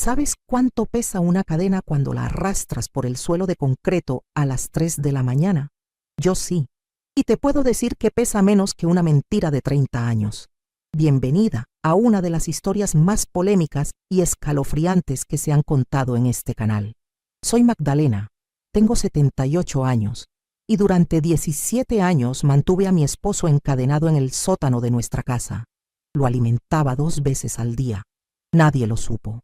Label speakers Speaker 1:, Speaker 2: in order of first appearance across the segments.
Speaker 1: ¿Sabes cuánto pesa una cadena cuando la arrastras por el suelo de concreto a las 3 de la mañana? Yo sí. Y te puedo decir que pesa menos que una mentira de 30 años. Bienvenida a una de las historias más polémicas y escalofriantes que se han contado en este canal. Soy Magdalena, tengo 78 años y durante 17 años mantuve a mi esposo encadenado en el sótano de nuestra casa. Lo alimentaba 2 veces al día. Nadie lo supo.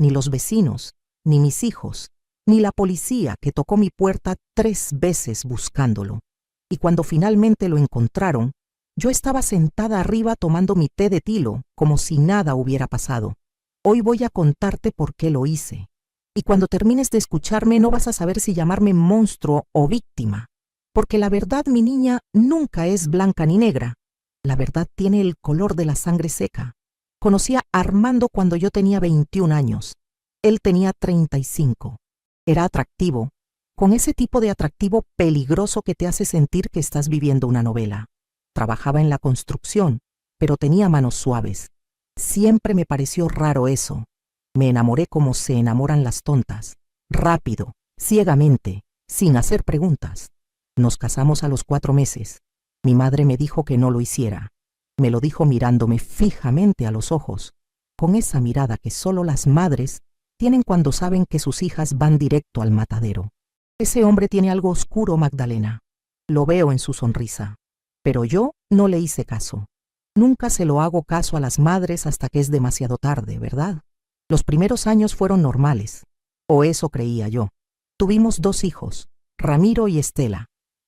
Speaker 1: Ni los vecinos, ni mis hijos, ni la policía que tocó mi puerta 3 veces buscándolo. Y cuando finalmente lo encontraron, yo estaba sentada arriba tomando mi té de tilo, como si nada hubiera pasado. Hoy voy a contarte por qué lo hice. Y cuando termines de escucharme no vas a saber si llamarme monstruo o víctima. Porque la verdad, mi niña, nunca es blanca ni negra. La verdad tiene el color de la sangre seca. Conocí a Armando cuando yo tenía 21 años. Él tenía 35. Era atractivo, con ese tipo de atractivo peligroso que te hace sentir que estás viviendo una novela. Trabajaba en la construcción, pero tenía manos suaves. Siempre me pareció raro eso. Me enamoré como se enamoran las tontas, rápido, ciegamente, sin hacer preguntas. Nos casamos a los 4 meses. Mi madre me dijo que no lo hiciera. Me lo dijo mirándome fijamente a los ojos, con esa mirada que solo las madres tienen cuando saben que sus hijas van directo al matadero. Ese hombre tiene algo oscuro, Magdalena. Lo veo en su sonrisa. Pero yo no le hice caso. Nunca se lo hago caso a las madres hasta que es demasiado tarde, ¿verdad? Los primeros años fueron normales, o eso creía yo. Tuvimos 2 hijos, Ramiro y Estela.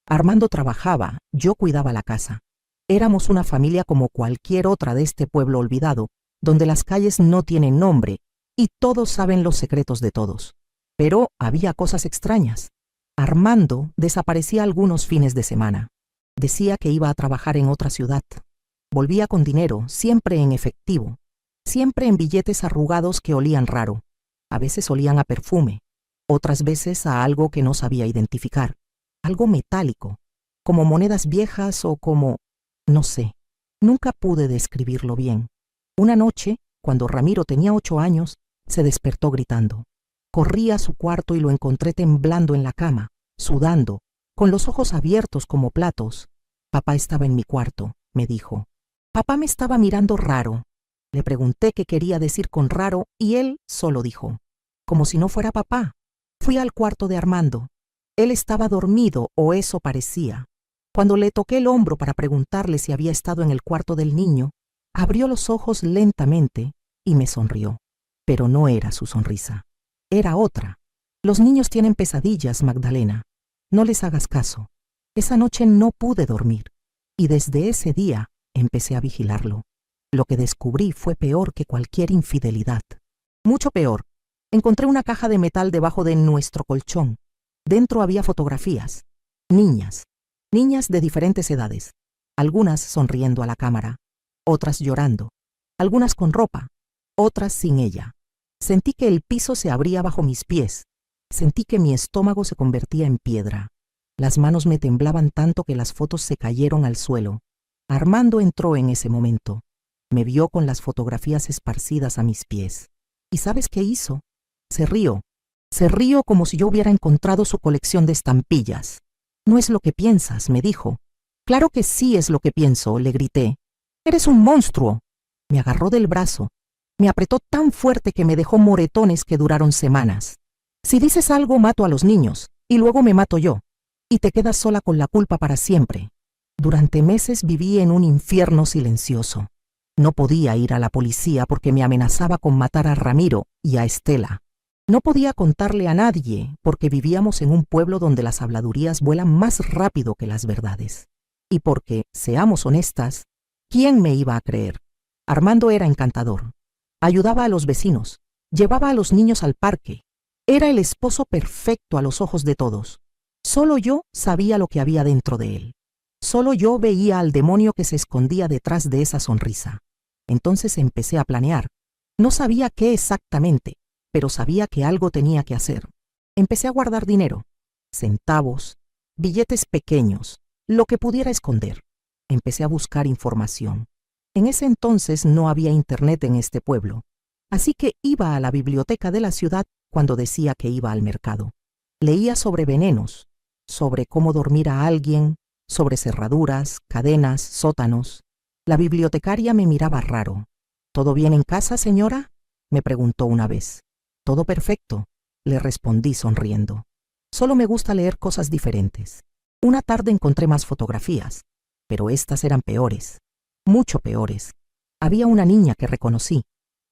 Speaker 1: Armando trabajaba, yo cuidaba la casa. Éramos una familia como cualquier otra de este pueblo olvidado, donde las calles no tienen nombre y todos saben los secretos de todos. Pero había cosas extrañas. Armando desaparecía algunos fines de semana. Decía que iba a trabajar en otra ciudad. Volvía con dinero, siempre en efectivo, siempre en billetes arrugados que olían raro. A veces olían a perfume, otras veces a algo que no sabía identificar, algo metálico, como monedas viejas o como... no sé, nunca pude describirlo bien. Una noche, cuando Ramiro tenía 8 años, se despertó gritando. Corrí a su cuarto y lo encontré temblando en la cama, sudando, con los ojos abiertos como platos. Papá estaba en mi cuarto, me dijo. Papá me estaba mirando raro. Le pregunté qué quería decir con raro y él solo dijo, como si no fuera papá. Fui al cuarto de Armando. Él estaba dormido, o eso parecía. Cuando le toqué el hombro para preguntarle si había estado en el cuarto del niño, abrió los ojos lentamente y me sonrió. Pero no era su sonrisa. Era otra. Los niños tienen pesadillas, Magdalena. No les hagas caso. Esa noche no pude dormir. Y desde ese día empecé a vigilarlo. Lo que descubrí fue peor que cualquier infidelidad. Mucho peor. Encontré una caja de metal debajo de nuestro colchón. Dentro había fotografías. Niñas de diferentes edades. Algunas sonriendo a la cámara, otras llorando, algunas con ropa, otras sin ella. Sentí que el piso se abría bajo mis pies. Sentí que mi estómago se convertía en piedra. Las manos me temblaban tanto que las fotos se cayeron al suelo. Armando entró en ese momento. Me vio con las fotografías esparcidas a mis pies. ¿Y sabes qué hizo? Se rió. Se rió como si yo hubiera encontrado su colección de estampillas. No es lo que piensas, me dijo. Claro que sí es lo que pienso, le grité. Eres un monstruo. Me agarró del brazo. Me apretó tan fuerte que me dejó moretones que duraron semanas. Si dices algo, mato a los niños, y luego me mato yo. Y te quedas sola con la culpa para siempre. Durante meses viví en un infierno silencioso. No podía ir a la policía porque me amenazaba con matar a Ramiro y a Estela. No podía contarle a nadie porque vivíamos en un pueblo donde las habladurías vuelan más rápido que las verdades. Y porque, seamos honestas, ¿quién me iba a creer? Armando era encantador. Ayudaba a los vecinos, llevaba a los niños al parque. Era el esposo perfecto a los ojos de todos. Solo yo sabía lo que había dentro de él. Solo yo veía al demonio que se escondía detrás de esa sonrisa. Entonces empecé a planear. No sabía qué exactamente, pero sabía que algo tenía que hacer. Empecé a guardar dinero, centavos, billetes pequeños, lo que pudiera esconder. Empecé a buscar información. En ese entonces no había internet en este pueblo. Así que iba a la biblioteca de la ciudad cuando decía que iba al mercado. Leía sobre venenos, sobre cómo dormir a alguien, sobre cerraduras, cadenas, sótanos. La bibliotecaria me miraba raro. ¿Todo bien en casa, señora?, me preguntó una vez. Todo perfecto, le respondí sonriendo. Solo me gusta leer cosas diferentes. Una tarde encontré más fotografías, pero estas eran peores, mucho peores. Había una niña que reconocí.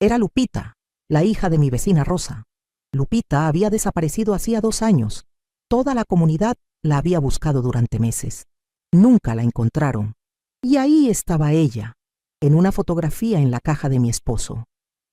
Speaker 1: Era Lupita, la hija de mi vecina Rosa. Lupita había desaparecido hacía 2 años. Toda la comunidad la había buscado durante meses. Nunca la encontraron. Y ahí estaba ella, en una fotografía en la caja de mi esposo.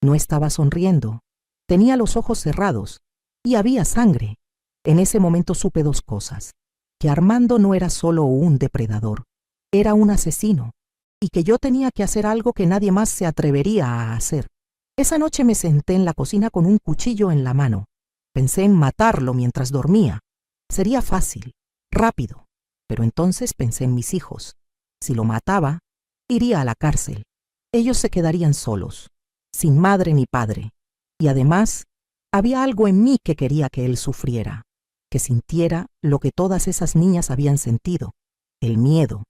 Speaker 1: No estaba sonriendo. Tenía los ojos cerrados y había sangre. En ese momento supe 2 cosas: que Armando no era solo un depredador, era un asesino, y que yo tenía que hacer algo que nadie más se atrevería a hacer. Esa noche me senté en la cocina con un cuchillo en la mano. Pensé en matarlo mientras dormía. Sería fácil, rápido, pero entonces pensé en mis hijos. Si lo mataba, iría a la cárcel. Ellos se quedarían solos, sin madre ni padre. Y además, había algo en mí que quería que él sufriera, que sintiera lo que todas esas niñas habían sentido: el miedo,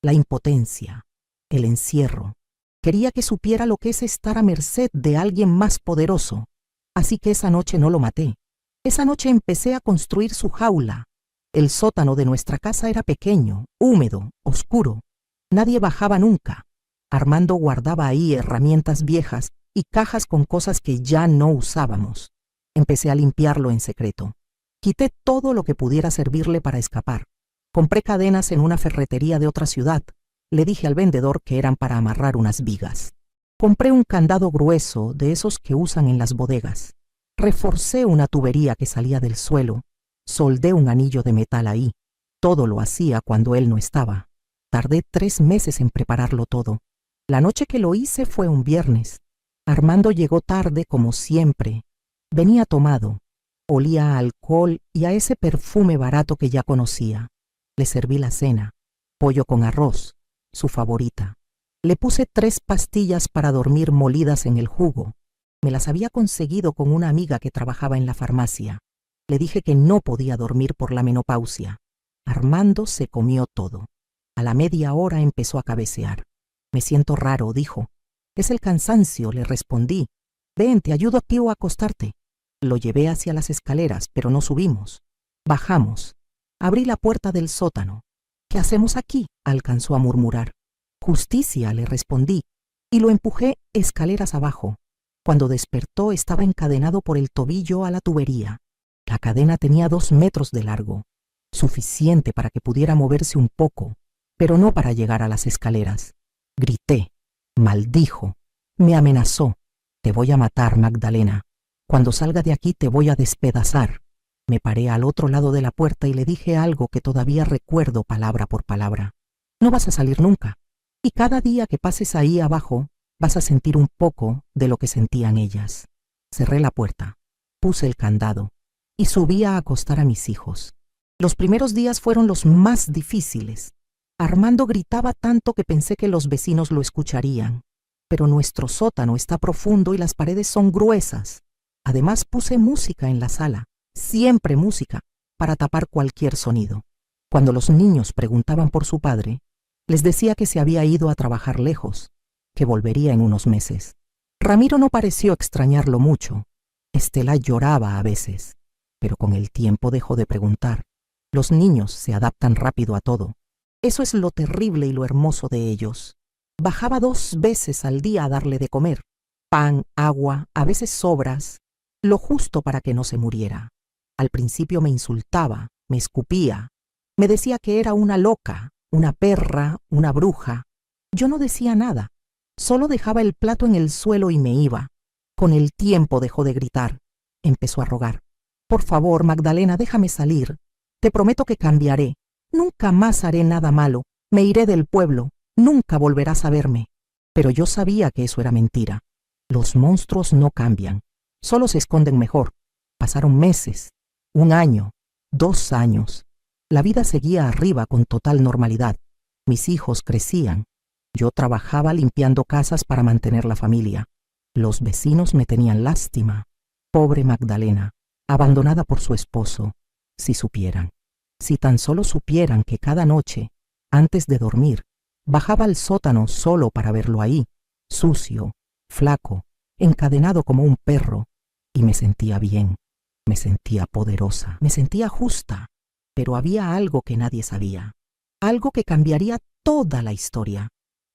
Speaker 1: la impotencia, el encierro. Quería que supiera lo que es estar a merced de alguien más poderoso. Así que esa noche no lo maté. Esa noche empecé a construir su jaula. El sótano de nuestra casa era pequeño, húmedo, oscuro. Nadie bajaba nunca. Armando guardaba ahí herramientas viejas y cajas con cosas que ya no usábamos. Empecé a limpiarlo en secreto. Quité todo lo que pudiera servirle para escapar. Compré cadenas en una ferretería de otra ciudad. Le dije al vendedor que eran para amarrar unas vigas. Compré un candado grueso de esos que usan en las bodegas. Reforcé una tubería que salía del suelo. Soldé un anillo de metal ahí. Todo lo hacía cuando él no estaba. Tardé 3 meses en prepararlo todo. La noche que lo hice fue un viernes. Armando llegó tarde como siempre. Venía tomado. Olía a alcohol y a ese perfume barato que ya conocía. Le serví la cena: pollo con arroz, su favorita. Le puse 3 pastillas para dormir molidas en el jugo. Me las había conseguido con una amiga que trabajaba en la farmacia. Le dije que no podía dormir por la menopausia. Armando se comió todo. A la media hora empezó a cabecear. Me siento raro, dijo. Es el cansancio, le respondí. Ven, te ayudo aquí a acostarte. Lo llevé hacia las escaleras, pero no subimos. Bajamos. Abrí la puerta del sótano. ¿Qué hacemos aquí?, alcanzó a murmurar. Justicia, le respondí, y lo empujé escaleras abajo. Cuando despertó estaba encadenado por el tobillo a la tubería. La cadena tenía 2 metros de largo, suficiente para que pudiera moverse un poco, pero no para llegar a las escaleras. Grité, maldijo, me amenazó. Te voy a matar, Magdalena. Cuando salga de aquí te voy a despedazar. Me paré al otro lado de la puerta y le dije algo que todavía recuerdo palabra por palabra. No vas a salir nunca, y cada día que pases ahí abajo vas a sentir un poco de lo que sentían ellas. Cerré la puerta, puse el candado y subí a acostar a mis hijos. Los primeros días fueron los más difíciles. Armando gritaba tanto que pensé que los vecinos lo escucharían. Pero nuestro sótano está profundo y las paredes son gruesas. Además puse música en la sala, siempre música, para tapar cualquier sonido. Cuando los niños preguntaban por su padre, les decía que se había ido a trabajar lejos, que volvería en unos meses. Ramiro no pareció extrañarlo mucho. Estela lloraba a veces, pero con el tiempo dejó de preguntar. Los niños se adaptan rápido a todo. Eso es lo terrible y lo hermoso de ellos. Bajaba 2 veces al día a darle de comer. Pan, agua, a veces sobras, lo justo para que no se muriera. Al principio me insultaba, me escupía, me decía que era una loca, una perra, una bruja. Yo no decía nada, solo dejaba el plato en el suelo y me iba. Con el tiempo dejó de gritar. Empezó a rogar. Por favor, Magdalena, déjame salir. Te prometo que cambiaré. Nunca más haré nada malo. Me iré del pueblo. Nunca volverás a verme. Pero yo sabía que eso era mentira. Los monstruos no cambian. Solo se esconden mejor. Pasaron meses, 1 año, 2 años. La vida seguía arriba con total normalidad. Mis hijos crecían. Yo trabajaba limpiando casas para mantener la familia. Los vecinos me tenían lástima. Pobre Magdalena, abandonada por su esposo. Si supieran, si tan solo supieran que cada noche, antes de dormir, bajaba al sótano solo para verlo ahí, sucio, flaco, encadenado como un perro, y me sentía bien, me sentía poderosa, me sentía justa, pero había algo que nadie sabía, algo que cambiaría toda la historia,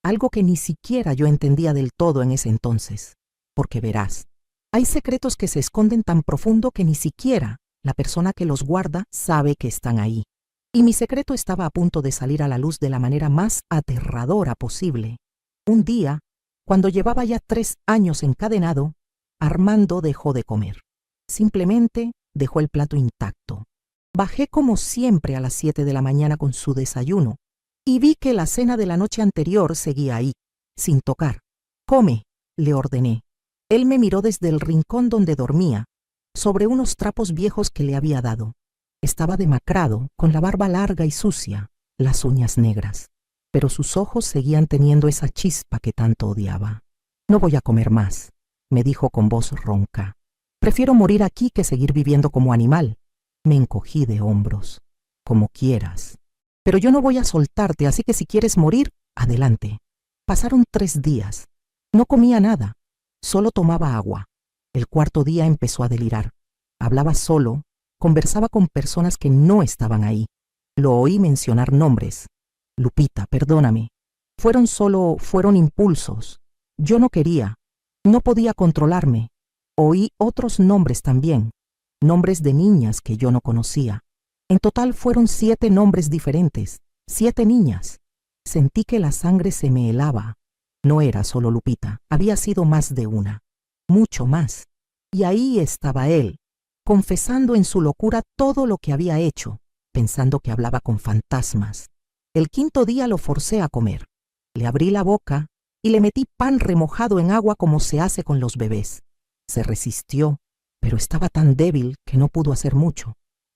Speaker 1: algo que ni siquiera yo entendía del todo en ese entonces, porque verás, hay secretos que se esconden tan profundo que ni siquiera la persona que los guarda sabe que están ahí. Y mi secreto estaba a punto de salir a la luz de la manera más aterradora posible. Un día, cuando llevaba ya 3 años encadenado, Armando dejó de comer. Simplemente dejó el plato intacto. Bajé como siempre a las 7 de la mañana con su desayuno y vi que la cena de la noche anterior seguía ahí, sin tocar. «Come», le ordené. Él me miró desde el rincón donde dormía, sobre unos trapos viejos que le había dado. Estaba demacrado, con la barba larga y sucia, las uñas negras, pero sus ojos seguían teniendo esa chispa que tanto odiaba. «No voy a comer más», me dijo con voz ronca. «Prefiero morir aquí que seguir viviendo como animal». Me encogí de hombros. «Como quieras. Pero yo no voy a soltarte, así que si quieres morir, adelante». Pasaron 3 días. No comía nada, solo tomaba agua. El 4.º día empezó a delirar. Hablaba solo, conversaba con personas que no estaban ahí. Lo oí mencionar nombres. «Lupita, perdóname. Fueron impulsos. Yo no quería. No podía controlarme». Oí otros nombres también, nombres de niñas que yo no conocía. En total fueron 7 nombres diferentes, 7 niñas. Sentí que la sangre se me helaba. No era solo Lupita, había sido más de una, mucho más. Y ahí estaba él, confesando en su locura todo lo que había hecho, pensando que hablaba con fantasmas. El 5.º día lo forcé a comer. Le abrí la boca y le metí pan remojado en agua como se hace con los bebés. Se resistió, pero estaba tan débil que no pudo hacer mucho.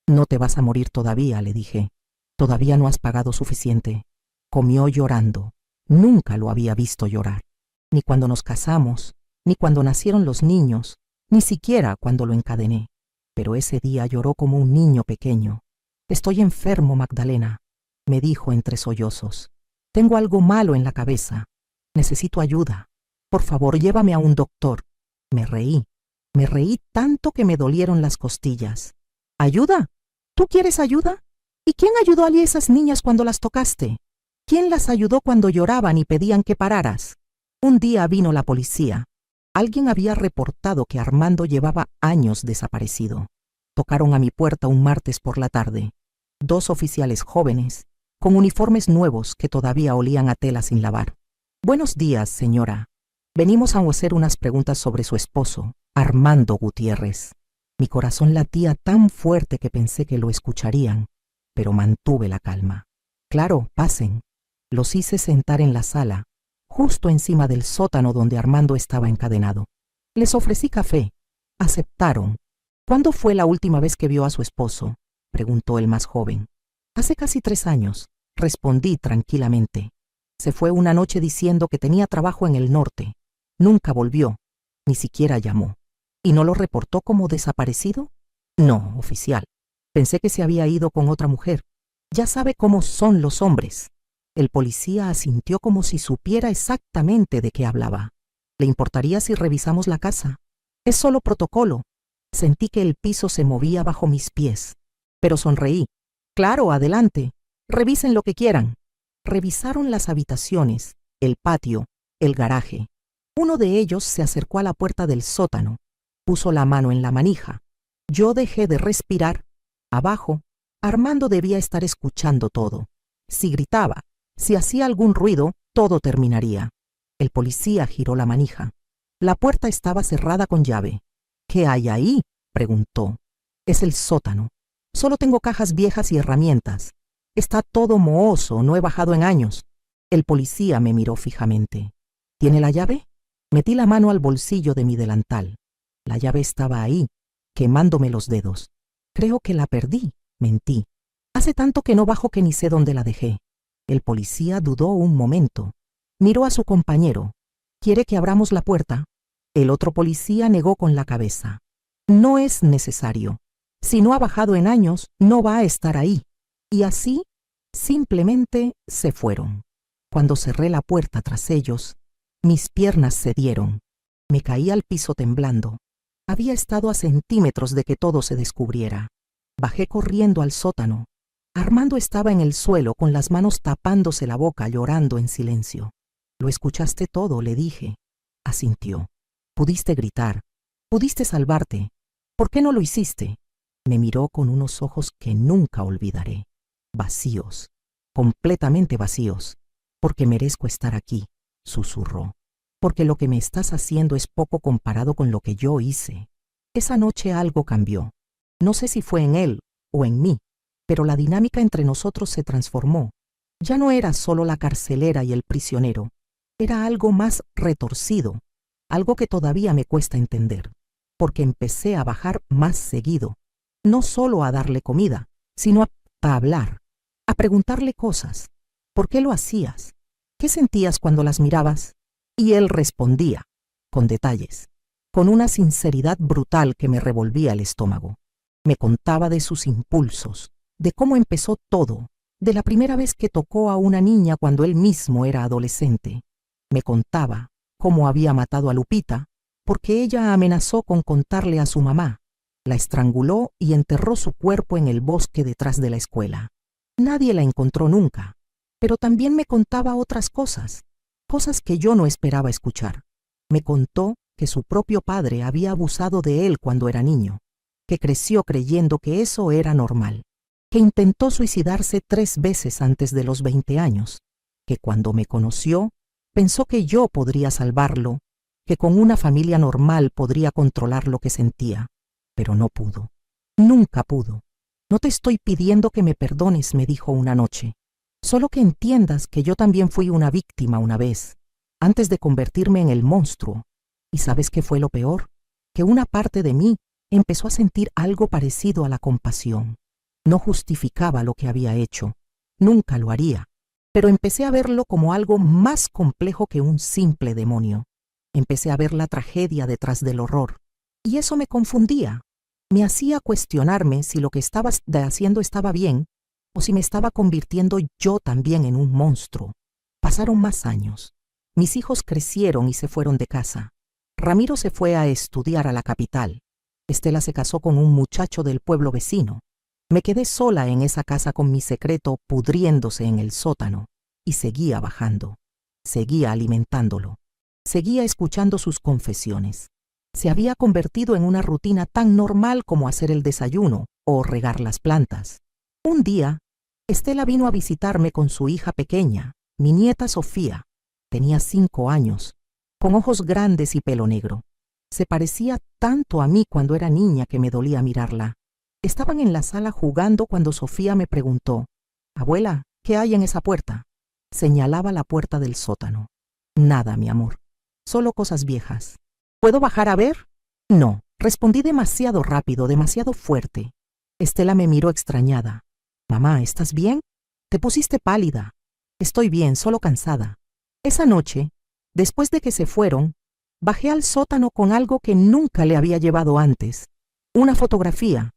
Speaker 1: «No te vas a morir todavía», le dije. «Todavía no has pagado suficiente». Comió llorando. Nunca lo había visto llorar. Ni cuando nos casamos, ni cuando nacieron los niños, ni siquiera cuando lo encadené. Pero ese día lloró como un niño pequeño. «Estoy enfermo, Magdalena», me dijo entre sollozos. «Tengo algo malo en la cabeza. Necesito ayuda. Por favor, llévame a un doctor». Me reí tanto que me dolieron las costillas. «¿Ayuda? ¿Tú quieres ayuda? ¿Y quién ayudó a esas niñas cuando las tocaste? ¿Quién las ayudó cuando lloraban y pedían que pararas?» Un día vino la policía. Alguien había reportado que Armando llevaba años desaparecido. Tocaron a mi puerta un martes por la tarde. 2 oficiales jóvenes, con uniformes nuevos que todavía olían a tela sin lavar. «Buenos días, señora. Venimos a hacer unas preguntas sobre su esposo, Armando Gutiérrez». Mi corazón latía tan fuerte que pensé que lo escucharían, pero mantuve la calma. «Claro, pasen». Los hice sentar en la sala, justo encima del sótano donde Armando estaba encadenado. Les ofrecí café. Aceptaron. «¿Cuándo fue la última vez que vio a su esposo?», preguntó el más joven. «Hace casi 3 años», respondí tranquilamente. «Se fue una noche diciendo que tenía trabajo en el norte. Nunca volvió, ni siquiera llamó». «¿Y no lo reportó como desaparecido?» «No, oficial. Pensé que se había ido con otra mujer. Ya sabe cómo son los hombres». El policía asintió como si supiera exactamente de qué hablaba. «¿Le importaría si revisamos la casa?» «Es solo protocolo». Sentí que el piso se movía bajo mis pies, pero sonreí. «Claro, adelante. Revisen lo que quieran». Revisaron las habitaciones, el patio, el garaje. Uno de ellos se acercó a la puerta del sótano. Puso la mano en la manija. Yo dejé de respirar. Abajo, Armando debía estar escuchando todo. Si gritaba, si hacía algún ruido, todo terminaría. El policía giró la manija. La puerta estaba cerrada con llave. «¿Qué hay ahí?», preguntó. «Es el sótano. Solo tengo cajas viejas y herramientas. Está todo mohoso, no he bajado en años». El policía me miró fijamente. «¿Tiene la llave?». Metí la mano al bolsillo de mi delantal. La llave estaba ahí, quemándome los dedos. «Creo que la perdí», mentí. «Hace tanto que no bajo que ni sé dónde la dejé». El policía dudó un momento. Miró a su compañero. «¿Quiere que abramos la puerta?». El otro policía negó con la cabeza. No es necesario. Si no ha bajado en años, no va a estar ahí. Y así, simplemente se fueron. Cuando cerré la puerta tras ellos, mis piernas cedieron. Me caí al piso temblando. Había estado a centímetros de que todo se descubriera. Bajé corriendo al sótano. Armando estaba en el suelo con las manos tapándose la boca, llorando en silencio. «Lo escuchaste todo», le dije. Asintió. «Pudiste gritar. Pudiste salvarte. ¿Por qué no lo hiciste?» Me miró con unos ojos que nunca olvidaré. Vacíos. Completamente vacíos. «Porque merezco estar aquí», susurró. «Porque lo que me estás haciendo es poco comparado con lo que yo hice». Esa noche algo cambió. No sé si fue en él o en mí, pero la dinámica entre nosotros se transformó. Ya no era solo la carcelera y el prisionero. Era algo más retorcido, algo que todavía me cuesta entender, porque empecé a bajar más seguido, no solo a darle comida, sino a hablar, a preguntarle cosas. ¿Por qué lo hacías? ¿Qué sentías cuando las mirabas? Y él respondía, con detalles, con una sinceridad brutal que me revolvía el estómago. Me contaba de sus impulsos, de cómo empezó todo, de la primera vez que tocó a una niña cuando él mismo era adolescente. Me contaba cómo había matado a Lupita, porque ella amenazó con contarle a su mamá. La estranguló y enterró su cuerpo en el bosque detrás de la escuela. Nadie la encontró nunca, pero también me contaba otras cosas, cosas que yo no esperaba escuchar. Me contó que su propio padre había abusado de él cuando era niño, que creció creyendo que eso era normal, que intentó suicidarse 3 veces antes de los 20 años, que cuando me conoció, pensó que yo podría salvarlo, que con una familia normal podría controlar lo que sentía, pero no pudo. Nunca pudo. «No te estoy pidiendo que me perdones», me dijo una noche. «Solo que entiendas que yo también fui una víctima una vez, antes de convertirme en el monstruo. ¿Y sabes qué fue lo peor? Que una parte de mí empezó a sentir algo parecido a la compasión. No justificaba lo que había hecho. Nunca lo haría. Pero empecé a verlo como algo más complejo que un simple demonio. Empecé a ver la tragedia detrás del horror. Y eso me confundía. Me hacía cuestionarme si lo que estaba haciendo estaba bien o si me estaba convirtiendo yo también en un monstruo. Pasaron más años. Mis hijos crecieron y se fueron de casa. Ramiro se fue a estudiar a la capital. Estela se casó con un muchacho del pueblo vecino. Me quedé sola en esa casa con mi secreto pudriéndose en el sótano y seguía bajando. Seguía alimentándolo. Seguía escuchando sus confesiones. Se había convertido en una rutina tan normal como hacer el desayuno o regar las plantas. Un día, Estela vino a visitarme con su hija pequeña, mi nieta Sofía. Tenía 5 años, con ojos grandes y pelo negro. Se parecía tanto a mí cuando era niña que me dolía mirarla. Estaban en la sala jugando cuando Sofía me preguntó, «Abuela, ¿qué hay en esa puerta?» Señalaba la puerta del sótano. «Nada, mi amor. Solo cosas viejas». «¿Puedo bajar a ver?» «No», respondí demasiado rápido, demasiado fuerte. Estela me miró extrañada. «Mamá, ¿estás bien? Te pusiste pálida». «Estoy bien, solo cansada». Esa noche, después de que se fueron, bajé al sótano con algo que nunca le había llevado antes. Una fotografía.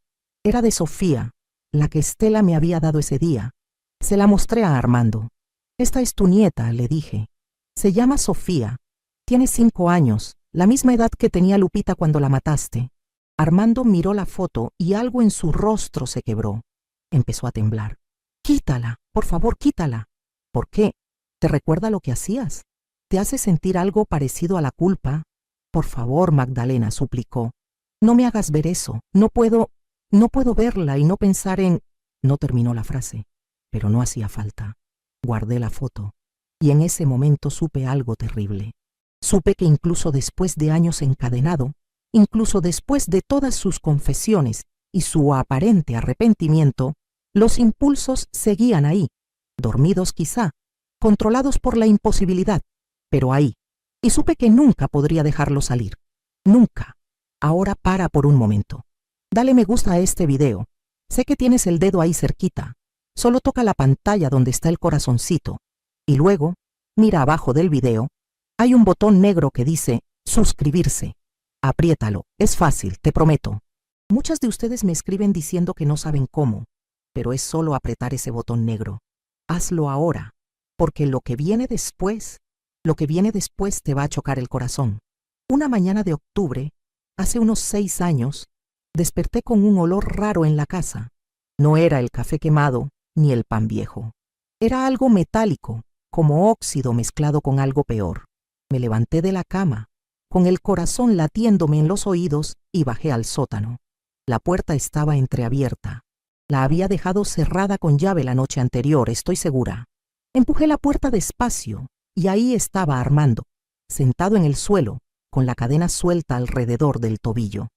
Speaker 1: Era de Sofía, la que Estela me había dado ese día. Se la mostré a Armando. «Esta es tu nieta», le dije. «Se llama Sofía. Tiene 5 años, la misma edad que tenía Lupita cuando la mataste». Armando miró la foto y algo en su rostro se quebró. Empezó a temblar. «Quítala, por favor, quítala». «¿Por qué? ¿Te recuerda lo que hacías? ¿Te hace sentir algo parecido a la culpa?» «Por favor, Magdalena», suplicó. «No me hagas ver eso. No puedo verla y no pensar en...» No terminó la frase, pero no hacía falta. Guardé la foto y en ese momento supe algo terrible. Supe que incluso después de años encadenado, incluso después de todas sus confesiones y su aparente arrepentimiento, los impulsos seguían ahí, dormidos quizá, controlados por la imposibilidad, pero ahí. Y supe que nunca podría dejarlo salir. Nunca. Ahora para por un momento. Dale me gusta a este video. Sé que tienes el dedo ahí cerquita. Solo toca la pantalla donde está el corazoncito. Y luego, mira abajo del video. Hay un botón negro que dice Suscribirse. Apriétalo, es fácil, te prometo. Muchas de ustedes me escriben diciendo que no saben cómo, pero es solo apretar ese botón negro. Hazlo ahora, porque lo que viene después te va a chocar el corazón. Una mañana de octubre, hace unos 6 años, desperté con un olor raro en la casa. No era el café quemado ni el pan viejo. Era algo metálico, como óxido mezclado con algo peor. Me levanté de la cama, con el corazón latiéndome en los oídos, y bajé al sótano. La puerta estaba entreabierta. La había dejado cerrada con llave la noche anterior, estoy segura. Empujé la puerta despacio, y ahí estaba Armando, sentado en el suelo, con la cadena suelta alrededor del tobillo.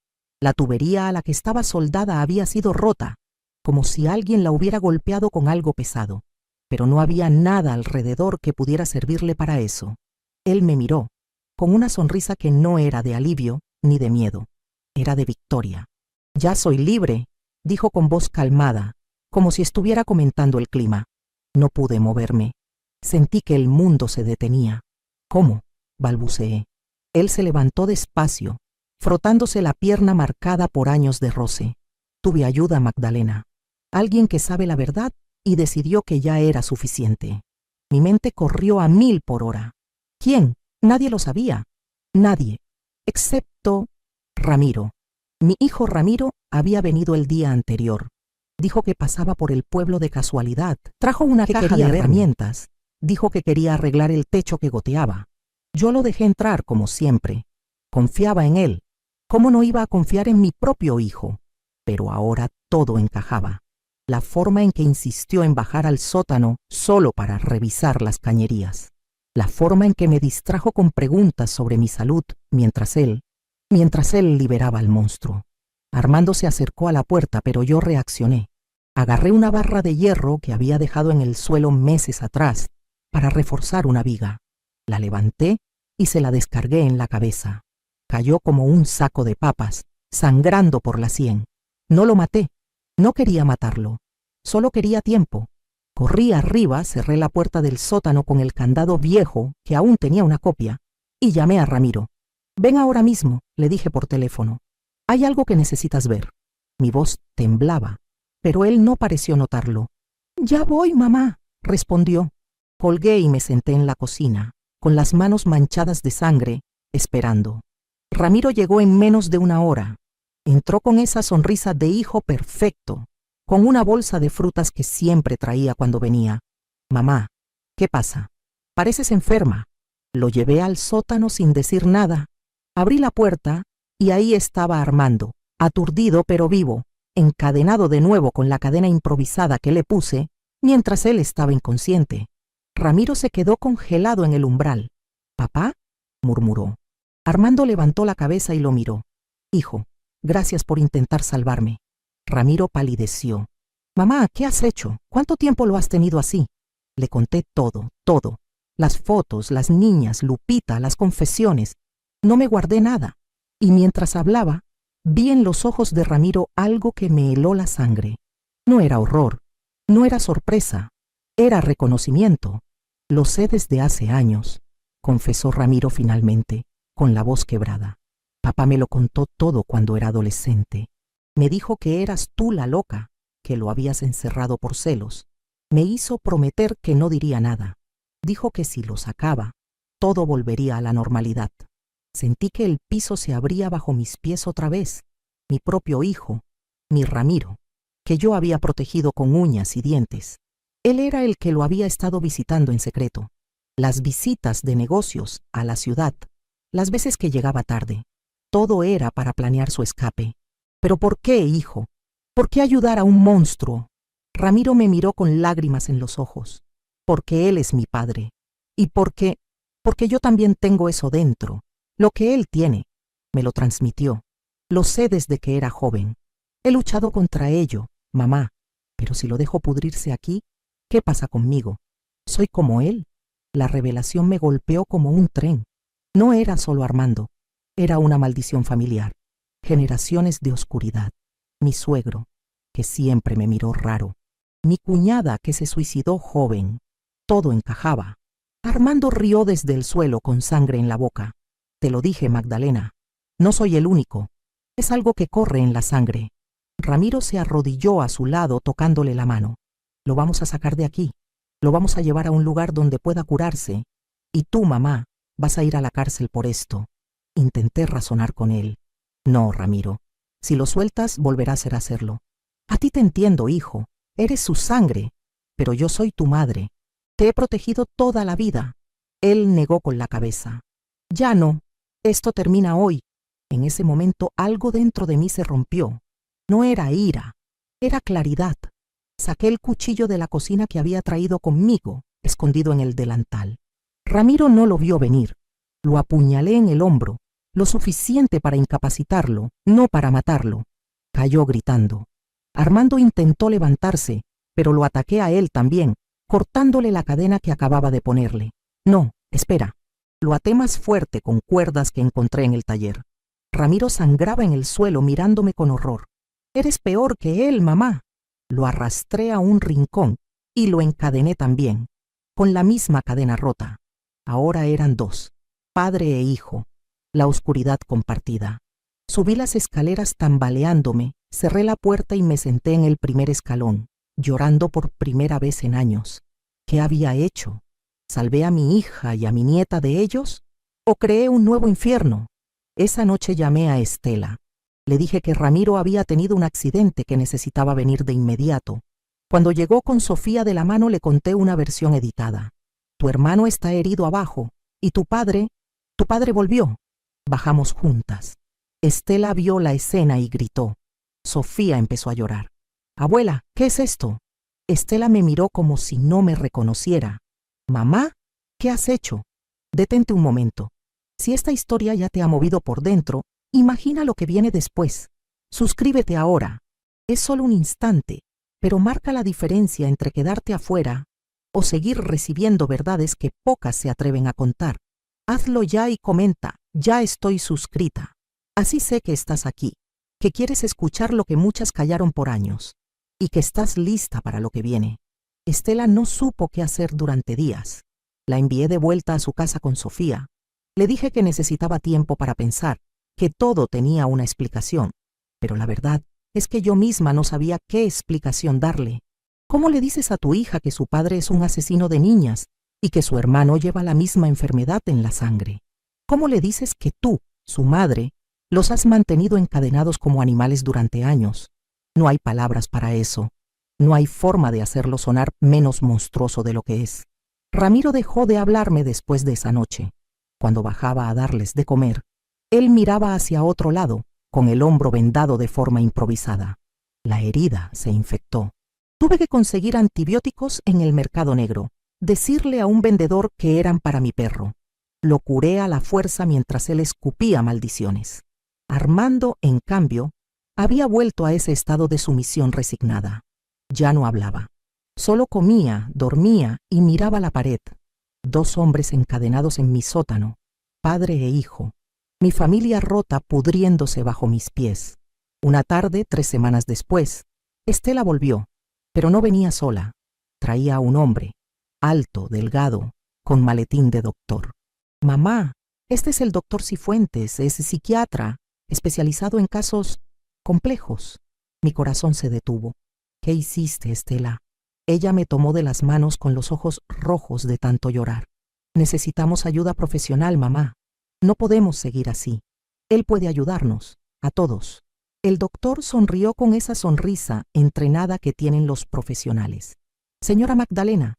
Speaker 1: La tubería a la que estaba soldada había sido rota, como si alguien la hubiera golpeado con algo pesado, pero no había nada alrededor que pudiera servirle para eso. Él me miró, con una sonrisa que no era de alivio ni de miedo, era de victoria. «Ya soy libre», dijo con voz calmada, como si estuviera comentando el clima. No pude moverme. Sentí que el mundo se detenía. «¿Cómo?», balbuceé. Él se levantó despacio, frotándose la pierna marcada por años de roce. «Tuve ayuda, Magdalena. Alguien que sabe la verdad y decidió que ya era suficiente». Mi mente corrió a 1000 por hora. ¿Quién? Nadie lo sabía. Nadie, excepto Ramiro. Mi hijo Ramiro había venido el día anterior. Dijo que pasaba por el pueblo de casualidad. Trajo una caja de herramientas. Dijo que quería arreglar el techo que goteaba. Yo lo dejé entrar como siempre. Confiaba en él. ¿Cómo no iba a confiar en mi propio hijo? Pero ahora todo encajaba. La forma en que insistió en bajar al sótano solo para revisar las cañerías. La forma en que me distrajo con preguntas sobre mi salud mientras él liberaba al monstruo. Armando se acercó a la puerta, pero yo reaccioné. Agarré una barra de hierro que había dejado en el suelo meses atrás para reforzar una viga. La levanté y se la descargué en la cabeza. Cayó como un saco de papas, sangrando por la sien. No lo maté. No quería matarlo. Solo quería tiempo. Corrí arriba, cerré la puerta del sótano con el candado viejo, que aún tenía una copia, y llamé a Ramiro. «Ven ahora mismo», le dije por teléfono. «Hay algo que necesitas ver». Mi voz temblaba, pero él no pareció notarlo. «Ya voy, mamá», respondió. Colgué y me senté en la cocina, con las manos manchadas de sangre, esperando. Ramiro llegó en menos de 1 hora. Entró con esa sonrisa de hijo perfecto, con una bolsa de frutas que siempre traía cuando venía. «Mamá, ¿qué pasa? Pareces enferma». Lo llevé al sótano sin decir nada. Abrí la puerta y ahí estaba Armando, aturdido pero vivo, encadenado de nuevo con la cadena improvisada que le puse mientras él estaba inconsciente. Ramiro se quedó congelado en el umbral. «¿Papá?», murmuró. Armando levantó la cabeza y lo miró. «Hijo, gracias por intentar salvarme». Ramiro palideció. «Mamá, ¿qué has hecho? ¿Cuánto tiempo lo has tenido así?». Le conté todo. Las fotos, las niñas, Lupita, las confesiones. No me guardé nada. Y mientras hablaba, vi en los ojos de Ramiro algo que me heló la sangre. No era horror, no era sorpresa, era reconocimiento. «Lo sé desde hace años», confesó Ramiro finalmente, con la voz quebrada. «Papá me lo contó todo cuando era adolescente. Me dijo que eras tú la loca, que lo habías encerrado por celos. Me hizo prometer que no diría nada. Dijo que si lo sacaba, todo volvería a la normalidad». Sentí que el piso se abría bajo mis pies otra vez. Mi propio hijo, mi Ramiro, que yo había protegido con uñas y dientes. Él era el que lo había estado visitando en secreto. Las visitas de negocios a la ciudad, las veces que llegaba tarde. Todo era para planear su escape. «¿Pero por qué, hijo? ¿Por qué ayudar a un monstruo?». Ramiro me miró con lágrimas en los ojos. «Porque él es mi padre. Y porque yo también tengo eso dentro. Lo que él tiene, me lo transmitió. Lo sé desde que era joven. He luchado contra ello, mamá, pero si lo dejo pudrirse aquí, ¿qué pasa conmigo? ¿Soy como él?». La revelación me golpeó como un tren. No era solo Armando, era una maldición familiar. Generaciones de oscuridad. Mi suegro, que siempre me miró raro. Mi cuñada, que se suicidó joven. Todo encajaba. Armando rió desde el suelo con sangre en la boca. Te lo dije, Magdalena. No soy el único. Es algo que corre en la sangre. Ramiro se arrodilló a su lado tocándole la mano. Lo vamos a sacar de aquí. Lo vamos a llevar a un lugar donde pueda curarse. Y tú, mamá, vas a ir a la cárcel por esto. Intenté razonar con él. No, Ramiro. Si lo sueltas, volverá a hacerlo. A ti te entiendo, hijo. Eres su sangre. Pero yo soy tu madre. Te he protegido toda la vida. Él negó con la cabeza. Ya no. Esto termina hoy. En ese momento algo dentro de mí se rompió. No era ira. Era claridad. Saqué el cuchillo de la cocina que había traído conmigo, escondido en el delantal. Ramiro no lo vio venir. Lo apuñalé en el hombro, lo suficiente para incapacitarlo, no para matarlo. Cayó gritando. Armando intentó levantarse, pero lo ataqué a él también, cortándole la cadena que acababa de ponerle. No, espera. Lo até más fuerte con cuerdas que encontré en el taller. Ramiro sangraba en el suelo mirándome con horror. Eres peor que él, mamá. Lo arrastré a un rincón y lo encadené también, con la misma cadena rota. Ahora eran dos, padre e hijo, la oscuridad compartida. Subí las escaleras tambaleándome, cerré la puerta y me senté en el primer escalón, llorando por primera vez en años. ¿Qué había hecho? ¿Salvé a mi hija y a mi nieta de ellos? ¿O creé un nuevo infierno? Esa noche llamé a Estela. Le dije que Ramiro había tenido un accidente que necesitaba venir de inmediato. Cuando llegó con Sofía de la mano le conté una versión editada. Tu hermano está herido abajo y tu padre volvió. Bajamos juntas. Estela vio la escena y gritó. Sofía empezó a llorar. Abuela, ¿qué es esto? Estela me miró como si no me reconociera. Mamá, ¿qué has hecho? Detente un momento. Si esta historia ya te ha movido por dentro, imagina lo que viene después. Suscríbete ahora. Es solo un instante, pero marca la diferencia entre quedarte afuera o seguir recibiendo verdades que pocas se atreven a contar. Hazlo ya y comenta, ya estoy suscrita. Así sé que estás aquí, que quieres escuchar lo que muchas callaron por años y que estás lista para lo que viene. Estela no supo qué hacer durante días. La envié de vuelta a su casa con Sofía. Le dije que necesitaba tiempo para pensar, que todo tenía una explicación, pero la verdad es que yo misma no sabía qué explicación darle. ¿Cómo le dices a tu hija que su padre es un asesino de niñas y que su hermano lleva la misma enfermedad en la sangre? ¿Cómo le dices que tú, su madre, los has mantenido encadenados como animales durante años? No hay palabras para eso. No hay forma de hacerlo sonar menos monstruoso de lo que es. Ramiro dejó de hablarme después de esa noche. Cuando bajaba a darles de comer, él miraba hacia otro lado, con el hombro vendado de forma improvisada. La herida se infectó. Tuve que conseguir antibióticos en el mercado negro, decirle a un vendedor que eran para mi perro. Lo curé a la fuerza mientras él escupía maldiciones. Armando, en cambio, había vuelto a ese estado de sumisión resignada. Ya no hablaba. Solo comía, dormía y miraba la pared. 2 hombres encadenados en mi sótano, padre e hijo. Mi familia rota pudriéndose bajo mis pies. Una tarde, 3 semanas después, Estela volvió, pero no venía sola. Traía a un hombre, alto, delgado, con maletín de doctor. Mamá, este es el doctor Cifuentes, es psiquiatra, especializado en casos complejos. Mi corazón se detuvo. ¿Qué hiciste, Estela? Ella me tomó de las manos con los ojos rojos de tanto llorar. Necesitamos ayuda profesional, mamá. No podemos seguir así. Él puede ayudarnos, a todos. El doctor sonrió con esa sonrisa entrenada que tienen los profesionales. Señora Magdalena,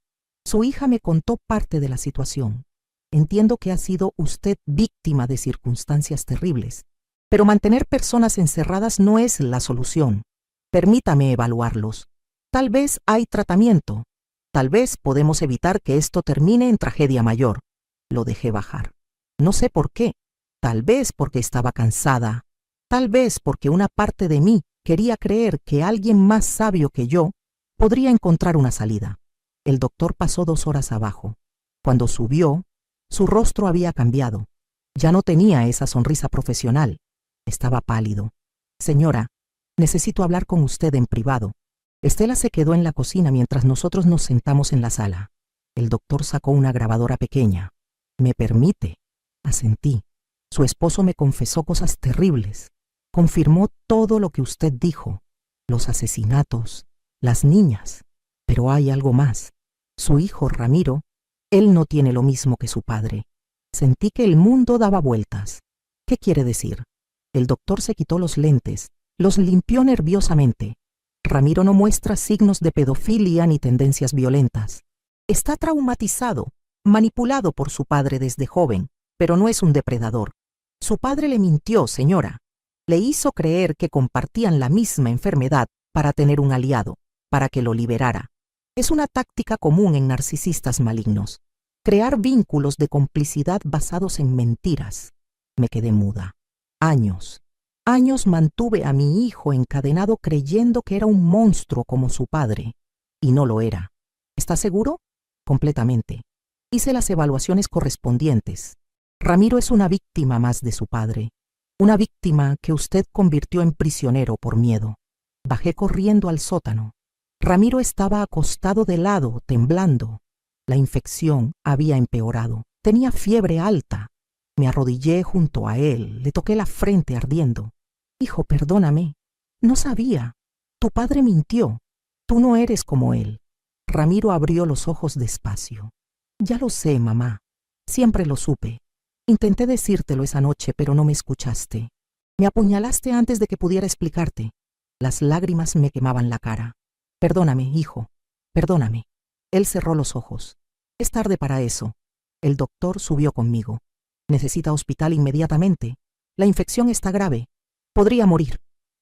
Speaker 1: su hija me contó parte de la situación. Entiendo que ha sido usted víctima de circunstancias terribles, pero mantener personas encerradas no es la solución. Permítame evaluarlos. Tal vez hay tratamiento. Tal vez podemos evitar que esto termine en tragedia mayor. Lo dejé bajar. No sé por qué. Tal vez porque estaba cansada. Tal vez porque una parte de mí quería creer que alguien más sabio que yo podría encontrar una salida. El doctor pasó 2 horas abajo. Cuando subió, su rostro había cambiado. Ya no tenía esa sonrisa profesional. Estaba pálido. Señora, necesito hablar con usted en privado. Estela se quedó en la cocina mientras nosotros nos sentamos en la sala. El doctor sacó una grabadora pequeña. ¿Me permite? Asentí. Su esposo me confesó cosas terribles. Confirmó todo lo que usted dijo, los asesinatos, las niñas. Pero hay algo más. Su hijo Ramiro, él no tiene lo mismo que su padre. Sentí que el mundo daba vueltas. ¿Qué quiere decir? El doctor se quitó los lentes, los limpió nerviosamente. Ramiro no muestra signos de pedofilia ni tendencias violentas. Está traumatizado, manipulado por su padre desde joven, pero no es un depredador. Su padre le mintió, señora. Le hizo creer que compartían la misma enfermedad para tener un aliado, para que lo liberara. Es una táctica común en narcisistas malignos. Crear vínculos de complicidad basados en mentiras. Me quedé muda. Años mantuve a mi hijo encadenado creyendo que era un monstruo como su padre, y no lo era. ¿Está seguro? Completamente. Hice las evaluaciones correspondientes. Ramiro es una víctima más de su padre, una víctima que usted convirtió en prisionero por miedo. Bajé corriendo al sótano. Ramiro estaba acostado de lado, temblando. La infección había empeorado. Tenía fiebre alta. Me arrodillé junto a él, le toqué la frente ardiendo. Hijo, perdóname. No sabía. Tu padre mintió. Tú no eres como él. Ramiro abrió los ojos despacio. Ya lo sé, mamá. Siempre lo supe. Intenté decírtelo esa noche, pero no me escuchaste. Me apuñalaste antes de que pudiera explicarte. Las lágrimas me quemaban la cara. Perdóname, hijo. Perdóname. Él cerró los ojos. Es tarde para eso. El doctor subió conmigo. Necesita hospital inmediatamente. La infección está grave. Podría morir.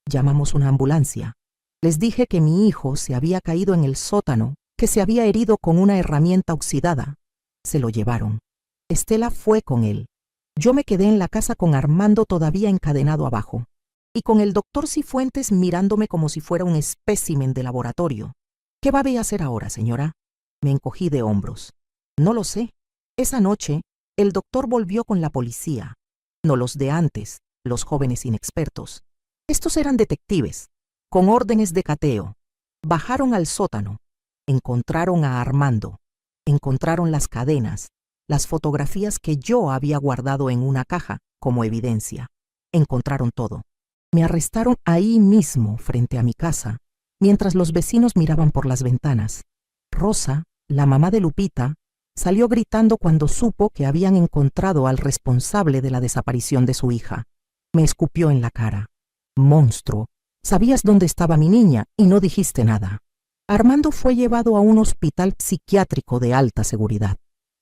Speaker 1: Llamamos una ambulancia. Les dije que mi hijo se había caído en el sótano, que se había herido con una herramienta oxidada. Se lo llevaron. Estela fue con él. Yo me quedé en la casa con Armando todavía encadenado abajo, y con el doctor Cifuentes mirándome como si fuera un espécimen de laboratorio. ¿Qué va a hacer ahora, señora? Me encogí de hombros. No lo sé. Esa noche, el doctor volvió con la policía. No los de antes, los jóvenes inexpertos. Estos eran detectives, con órdenes de cateo. Bajaron al sótano. Encontraron a Armando. Encontraron las cadenas, las fotografías que yo había guardado en una caja como evidencia. Encontraron todo. Me arrestaron ahí mismo, frente a mi casa, mientras los vecinos miraban por las ventanas. Rosa, la mamá de Lupita, salió gritando cuando supo que habían encontrado al responsable de la desaparición de su hija. Me escupió en la cara. Monstruo, sabías dónde estaba mi niña y no dijiste nada. Armando fue llevado a un hospital psiquiátrico de alta seguridad.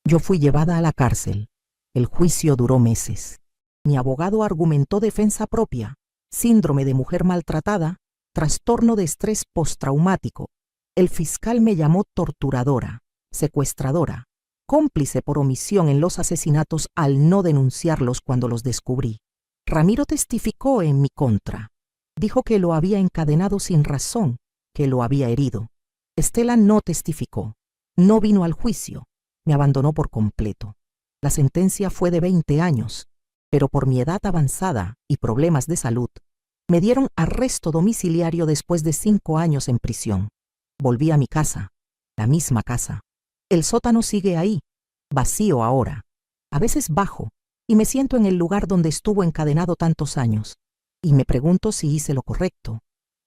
Speaker 1: Yo fui llevada a la cárcel. El juicio duró meses. Mi abogado argumentó defensa propia, síndrome de mujer maltratada, trastorno de estrés postraumático. El fiscal me llamó torturadora, secuestradora, cómplice por omisión en los asesinatos al no denunciarlos cuando los descubrí. Ramiro testificó en mi contra. Dijo que lo había encadenado sin razón, que lo había herido. Estela no testificó. No vino al juicio. Me abandonó por completo. La sentencia fue de 20 años, pero por mi edad avanzada y problemas de salud, me dieron arresto domiciliario después de 5 años en prisión. Volví a mi casa, la misma casa. El sótano sigue ahí, vacío ahora. A veces bajo y me siento en el lugar donde estuvo encadenado tantos años, y me pregunto si hice lo correcto,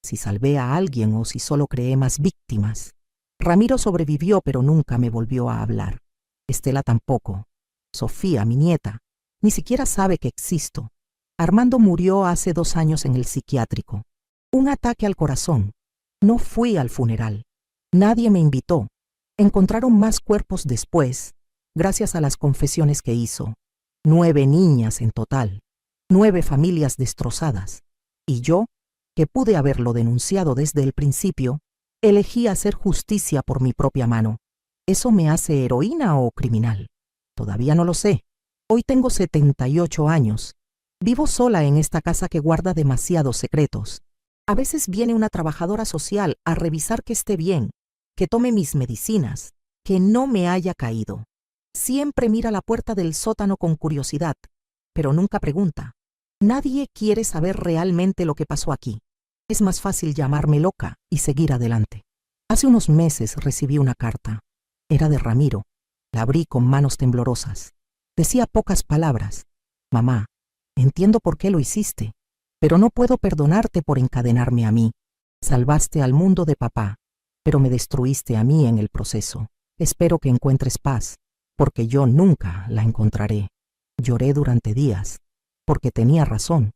Speaker 1: si salvé a alguien o si solo creé más víctimas. Ramiro sobrevivió, pero nunca me volvió a hablar. Estela tampoco. Sofía, mi nieta, ni siquiera sabe que existo. Armando murió hace 2 años en el psiquiátrico. Un ataque al corazón. No fui al funeral. Nadie me invitó. Encontraron más cuerpos después, gracias a las confesiones que hizo. 9 niñas en total. 9 familias destrozadas. Y yo, que pude haberlo denunciado desde el principio, elegí hacer justicia por mi propia mano. ¿Eso me hace heroína o criminal? Todavía no lo sé. Hoy tengo 78 años. Vivo sola en esta casa que guarda demasiados secretos. A veces viene una trabajadora social a revisar que esté bien, que tome mis medicinas, que no me haya caído. Siempre mira la puerta del sótano con curiosidad, pero nunca pregunta. Nadie quiere saber realmente lo que pasó aquí. Es más fácil llamarme loca y seguir adelante. Hace unos meses recibí una carta. Era de Ramiro. La abrí con manos temblorosas. Decía pocas palabras. Mamá, entiendo por qué lo hiciste, pero no puedo perdonarte por encadenarme a mí. Salvaste al mundo de papá, pero me destruiste a mí en el proceso. Espero que encuentres paz, porque yo nunca la encontraré. Lloré durante días, porque tenía razón.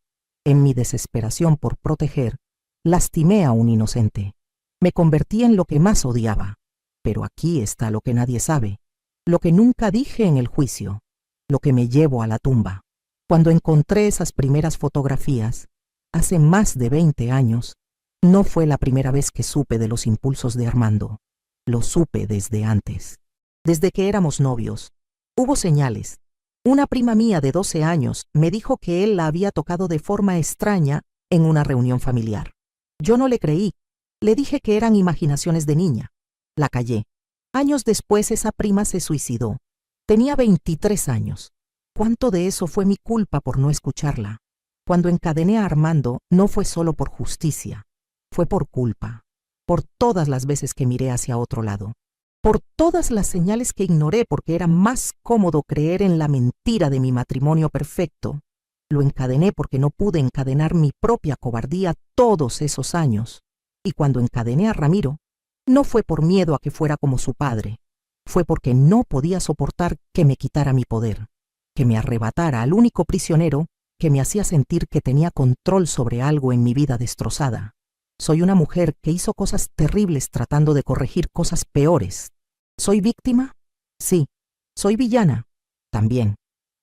Speaker 1: En mi desesperación por proteger, lastimé a un inocente. Me convertí en lo que más odiaba. Pero aquí está lo que nadie sabe, lo que nunca dije en el juicio, lo que me llevo a la tumba. Cuando encontré esas primeras fotografías, hace más de 20 años, no fue la primera vez que supe de los impulsos de Armando. Lo supe desde antes. Desde que éramos novios. Hubo señales. Una prima mía de 12 años me dijo que él la había tocado de forma extraña en una reunión familiar. Yo no le creí. Le dije que eran imaginaciones de niña. La callé. Años después esa prima se suicidó. Tenía 23 años. ¿Cuánto de eso fue mi culpa por no escucharla? Cuando encadené a Armando no fue solo por justicia, fue por culpa, por todas las veces que miré hacia otro lado, por todas las señales que ignoré porque era más cómodo creer en la mentira de mi matrimonio perfecto. Lo encadené porque no pude encadenar mi propia cobardía todos esos años. Y cuando encadené a Ramiro, no fue por miedo a que fuera como su padre, fue porque no podía soportar que me quitara mi poder, que me arrebatara al único prisionero que me hacía sentir que tenía control sobre algo en mi vida destrozada. Soy una mujer que hizo cosas terribles tratando de corregir cosas peores. ¿Soy víctima? Sí. ¿Soy villana? También.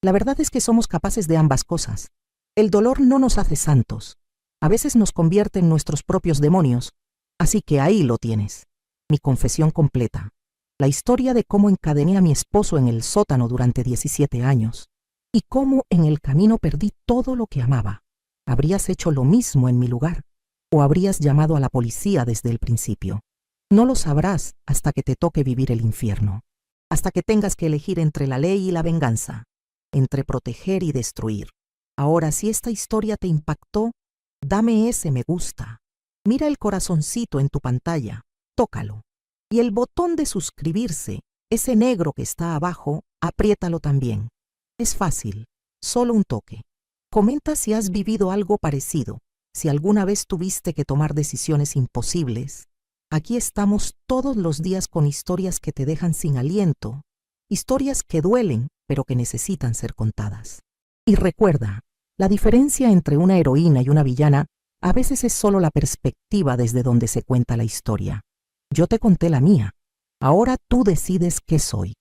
Speaker 1: La verdad es que somos capaces de ambas cosas. El dolor no nos hace santos. A veces nos convierte en nuestros propios demonios. Así que ahí lo tienes. Mi confesión completa. La historia de cómo encadené a mi esposo en el sótano durante 17 años. Y cómo en el camino perdí todo lo que amaba. ¿Habrías hecho lo mismo en mi lugar? ¿O habrías llamado a la policía desde el principio? No lo sabrás hasta que te toque vivir el infierno. Hasta que tengas que elegir entre la ley y la venganza. Entre proteger y destruir. Ahora, si esta historia te impactó, dame ese me gusta. Mira el corazoncito en tu pantalla. Tócalo. Y el botón de suscribirse, ese negro que está abajo, apriétalo también. Es fácil, solo un toque. Comenta si has vivido algo parecido, si alguna vez tuviste que tomar decisiones imposibles. Aquí estamos todos los días con historias que te dejan sin aliento, historias que duelen, pero que necesitan ser contadas. Y recuerda, la diferencia entre una heroína y una villana a veces es solo la perspectiva desde donde se cuenta la historia. Yo te conté la mía, ahora tú decides qué soy.